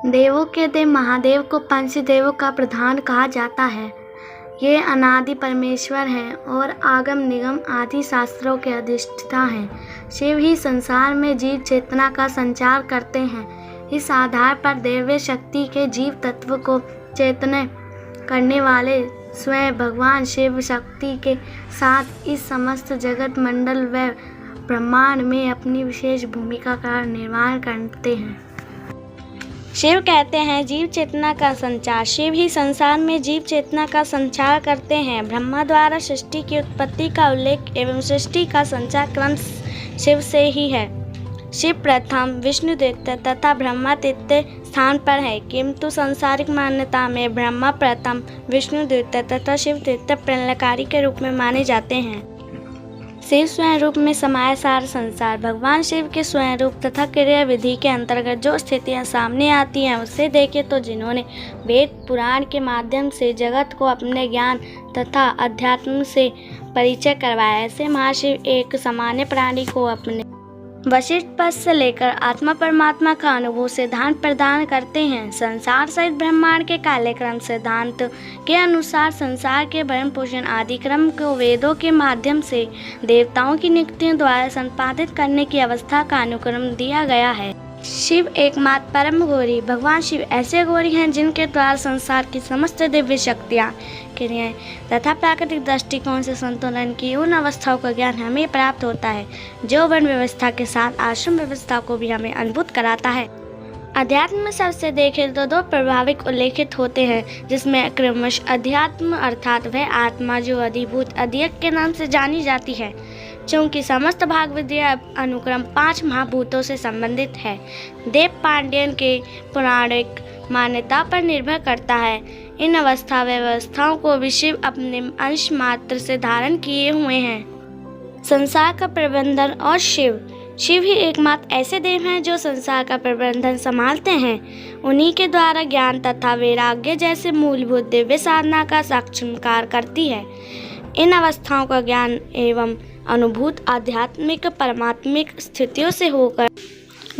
देवों के देव महादेव को पंचदेवों का प्रधान कहा जाता है। ये अनादि परमेश्वर हैं और आगम निगम आदि शास्त्रों के अधिष्ठाता हैं। शिव ही संसार में जीव चेतना का संचार करते हैं। इस आधार पर दैवीय शक्ति के जीव तत्व को चैतन्य करने वाले स्वयं भगवान शिव शक्ति के साथ इस समस्त जगत मंडल व ब्रह्मांड में अपनी विशेष भूमिका का निर्माण करते हैं। शिव कहते हैं जीव चेतना का संचार। शिव ही संसार में जीव चेतना का संचार करते हैं। ब्रह्मा द्वारा सृष्टि की उत्पत्ति का उल्लेख एवं सृष्टि का संचार क्रम शिव से ही है। शिव प्रथम, विष्णु द्वितीय तथा ब्रह्मा तृतीय स्थान पर है, किंतु सांसारिक मान्यता में ब्रह्मा प्रथम, विष्णु द्वितीय तथा शिव तृतीय प्रलयकारी के रूप में माने जाते हैं। शिव स्वयं रूप में समाया सारा संसार। भगवान शिव के स्वयं रूप तथा क्रिया विधि के अंतर्गत जो स्थितियां सामने आती हैं उसे देखें तो जिन्होंने वेद पुराण के माध्यम से जगत को अपने ज्ञान तथा अध्यात्म से परिचय करवाया, ऐसे महाशिव एक सामान्य प्राणी को अपने वशिष्ठ पद से लेकर आत्मा परमात्मा का अनुभव सिद्धांत प्रदान करते हैं। संसार सहित ब्रह्मांड के कार्यक्रम सिद्धांत के अनुसार संसार के भरण पोषण आदि क्रम को वेदों के माध्यम से देवताओं की नियुक्तियों द्वारा संपादित करने की अवस्था का अनुक्रम दिया गया है। शिव एकमात्र परम गौरी। भगवान शिव ऐसे गौरी हैं जिनके द्वारा संसार की समस्त दिव्य शक्तियाँ, क्रियाएं तथा प्राकृतिक दृष्टिकोण से संतुलन की उन अवस्थाओं का ज्ञान हमें प्राप्त होता है जो वर्ण व्यवस्था के साथ आश्रम व्यवस्था को भी हमें अनुभूत कराता है। अध्यात्म शब्द से देखें तो दो प्रभाविक उल्लेखित होते हैं, जिसमें क्रमश अध्यात्म अर्थात वह आत्मा जो अधिभूत अधिक के नाम से जानी जाती है। चूँकि समस्त भाग विद्या अनुक्रम 5 महाभूतों से संबंधित है, देव पांडियन के पौराणिक मान्यता पर निर्भर करता है। इन अवस्था व्यवस्थाओं को भी शिव अपने अंश मात्र से धारण किए हुए हैं। संसार का प्रबंधन और शिव ही एकमात्र ऐसे देव हैं जो संसार का प्रबंधन संभालते हैं। उन्हीं के द्वारा ज्ञान तथा वैराग्य जैसे मूलभूत दिव्य साधना का साक्षात्कार करती है। इन अवस्थाओं का ज्ञान एवं अनुभूत आध्यात्मिक परमात्मिक स्थितियों से होकर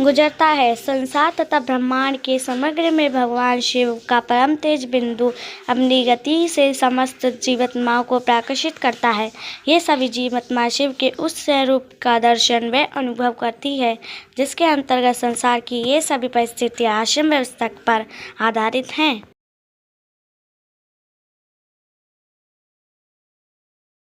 गुजरता है। संसार तथा ब्रह्मांड के समग्र में भगवान शिव का परम तेज बिंदु अपनी गति से समस्त जीवात्माओं को प्रकाशित करता है। ये सभी जीवात्मा शिव के उस स्वरूप का दर्शन व अनुभव करती है जिसके अंतर्गत संसार की ये सभी परिस्थितियाँ आश्रम व्यवस्था पर आधारित हैं।